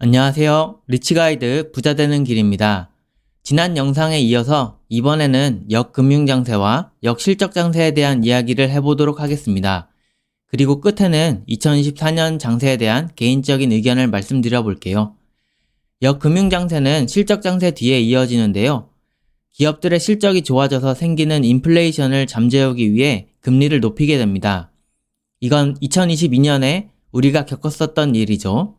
안녕하세요. 리치가이드 부자 되는 길입니다. 지난 영상에 이어서 이번에는 역금융장세와 역실적장세에 대한 이야기를 해보도록 하겠습니다. 그리고 끝에는 2024년 장세에 대한 개인적인 의견을 말씀드려 볼게요. 역금융장세는 실적장세 뒤에 이어지는데요. 기업들의 실적이 좋아져서 생기는 인플레이션을 잠재우기 위해 금리를 높이게 됩니다. 이건 2022년에 우리가 겪었었던 일이죠.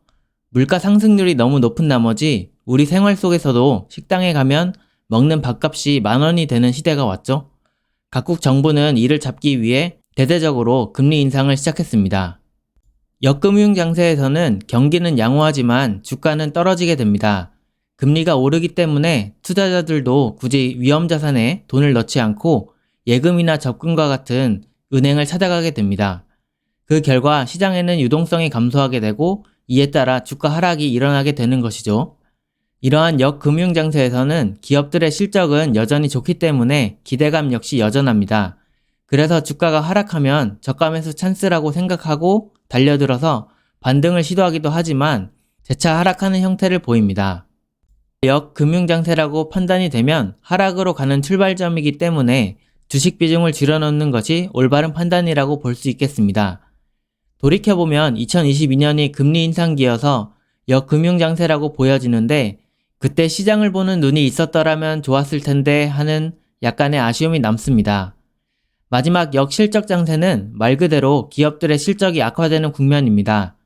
물가 상승률이 너무 높은 나머지 우리 생활 속에서도 식당에 가면 먹는 밥값이 10,000원이 되는 시대가 왔죠. 각국 정부는 이를 잡기 위해 대대적으로 금리 인상을 시작했습니다. 역금융 장세에서는 경기는 양호하지만 주가는 떨어지게 됩니다. 금리가 오르기 때문에 투자자들도 굳이 위험 자산에 돈을 넣지 않고 예금이나 적금과 같은 은행을 찾아가게 됩니다. 그 결과 시장에는 유동성이 감소하게 되고 이에 따라 주가 하락이 일어나게 되는 것이죠. 이러한 역금융 장세에서는 기업들의 실적은 여전히 좋기 때문에 기대감 역시 여전합니다. 그래서 주가가 하락하면 저가 매수 찬스라고 생각하고 달려들어서 반등을 시도하기도 하지만 재차 하락하는 형태를 보입니다. 역금융 장세라고 판단이 되면 하락으로 가는 출발점이기 때문에 주식 비중을 줄여놓는 것이 올바른 판단이라고 볼 수 있겠습니다. 돌이켜보면 2022년이 금리 인상기여서 역금융장세라고 보여지는데 그때 시장을 보는 눈이 있었더라면 좋았을 텐데 하는 약간의 아쉬움이 남습니다. 마지막 역실적장세는 말 그대로 기업들의 실적이 악화되는 국면입니다.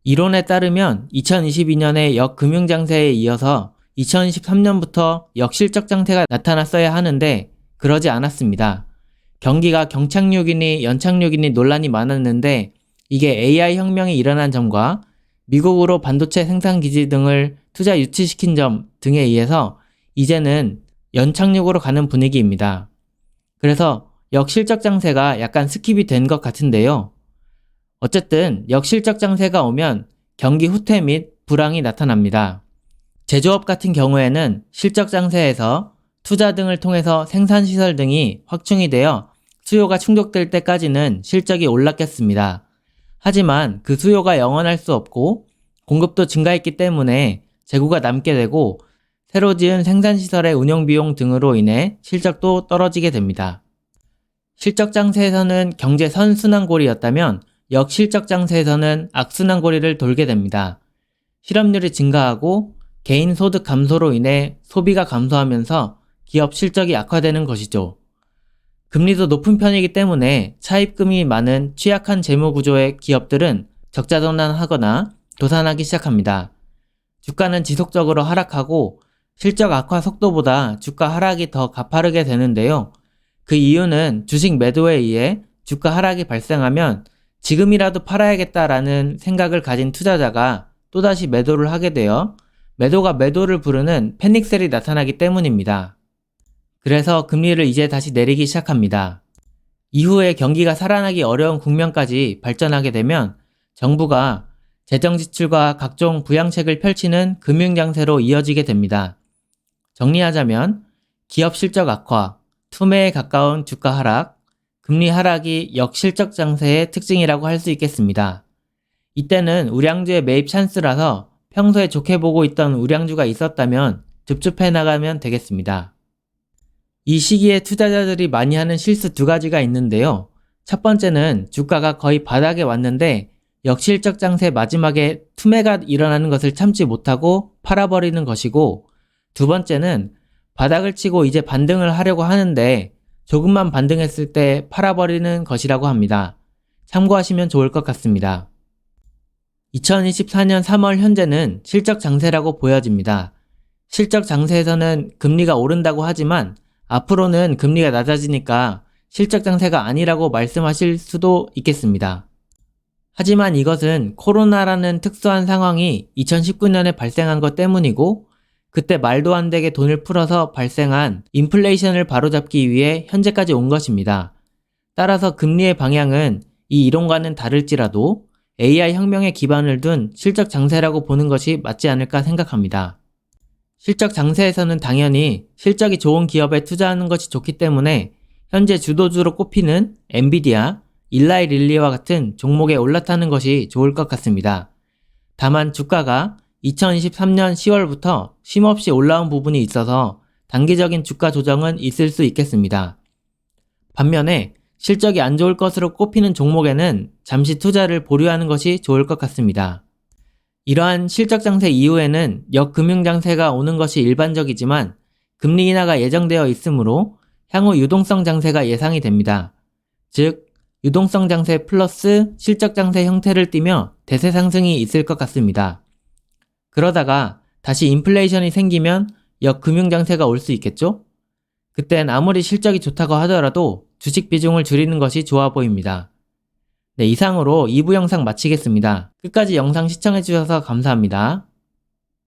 이론에 따르면 2022년의 역금융장세에 이어서 2023년부터 역실적장세가 나타났어야 하는데 그러지 않았습니다. 경기가 경착륙이니 연착륙이니 논란이 많았는데 이게 AI 혁명이 일어난 점과 미국으로 반도체 생산 기지 등을 투자 유치시킨 점 등에 의해서 이제는 연착륙으로 가는 분위기입니다. 그래서 역실적 장세가 약간 스킵이 된 것 같은데요. 어쨌든 역실적 장세가 오면 경기 후퇴 및 불황이 나타납니다. 제조업 같은 경우에는 실적 장세에서 투자 등을 통해서 생산시설 등이 확충이 되어 수요가 충족될 때까지는 실적이 올랐겠습니다. 하지만 그 수요가 영원할 수 없고 공급도 증가했기 때문에 재고가 남게 되고 새로 지은 생산시설의 운영비용 등으로 인해 실적도 떨어지게 됩니다. 실적장세에서는 경제 선순환고리였다면 역실적장세에서는 악순환고리를 돌게 됩니다. 실업률이 증가하고 개인 소득 감소로 인해 소비가 감소하면서 기업 실적이 악화되는 것이죠. 금리도 높은 편이기 때문에 차입금이 많은 취약한 재무구조의 기업들은 적자전환하거나 도산하기 시작합니다. 주가는 지속적으로 하락하고 실적 악화 속도보다 주가 하락이 더 가파르게 되는데요. 그 이유는 주식 매도에 의해 주가 하락이 발생하면 지금이라도 팔아야겠다라는 생각을 가진 투자자가 또다시 매도를 하게 되어 매도가 매도를 부르는 패닉셀이 나타나기 때문입니다. 그래서 금리를 이제 다시 내리기 시작합니다. 이후에 경기가 살아나기 어려운 국면까지 발전하게 되면 정부가 재정 지출과 각종 부양책을 펼치는 금융장세로 이어지게 됩니다. 정리하자면 기업 실적 악화, 투매에 가까운 주가 하락, 금리 하락이 역실적 장세의 특징이라고 할 수 있겠습니다. 이때는 우량주의 매입 찬스라서 평소에 좋게 보고 있던 우량주가 있었다면 줍줍해 나가면 되겠습니다. 이 시기에 투자자들이 많이 하는 실수 2가지가 있는데요. 첫 번째는 주가가 거의 바닥에 왔는데 역실적 장세 마지막에 투매가 일어나는 것을 참지 못하고 팔아버리는 것이고, 두 번째는 바닥을 치고 이제 반등을 하려고 하는데 조금만 반등했을 때 팔아버리는 것이라고 합니다. 참고하시면 좋을 것 같습니다. 2024년 3월 현재는 실적 장세라고 보여집니다. 실적 장세에서는 금리가 오른다고 하지만 앞으로는 금리가 낮아지니까 실적 장세가 아니라고 말씀하실 수도 있겠습니다. 하지만 이것은 코로나라는 특수한 상황이 2019년에 발생한 것 때문이고 그때 말도 안 되게 돈을 풀어서 발생한 인플레이션을 바로잡기 위해 현재까지 온 것입니다. 따라서 금리의 방향은 이 이론과는 다를지라도 AI 혁명에 기반을 둔 실적 장세라고 보는 것이 맞지 않을까 생각합니다. 실적 장세에서는 당연히 실적이 좋은 기업에 투자하는 것이 좋기 때문에 현재 주도주로 꼽히는 엔비디아, 일라이 릴리와 같은 종목에 올라타는 것이 좋을 것 같습니다. 다만 주가가 2023년 10월부터 쉼없이 올라온 부분이 있어서 단기적인 주가 조정은 있을 수 있겠습니다. 반면에 실적이 안 좋을 것으로 꼽히는 종목에는 잠시 투자를 보류하는 것이 좋을 것 같습니다. 이러한 실적 장세 이후에는 역금융 장세가 오는 것이 일반적이지만 금리 인하가 예정되어 있으므로 향후 유동성 장세가 예상이 됩니다. 즉, 유동성 장세 플러스 실적 장세 형태를 띠며 대세 상승이 있을 것 같습니다. 그러다가 다시 인플레이션이 생기면 역금융 장세가 올 수 있겠죠? 그땐 아무리 실적이 좋다고 하더라도 주식 비중을 줄이는 것이 좋아 보입니다. 네, 이상으로 2부 영상 마치겠습니다. 끝까지 영상 시청해주셔서 감사합니다.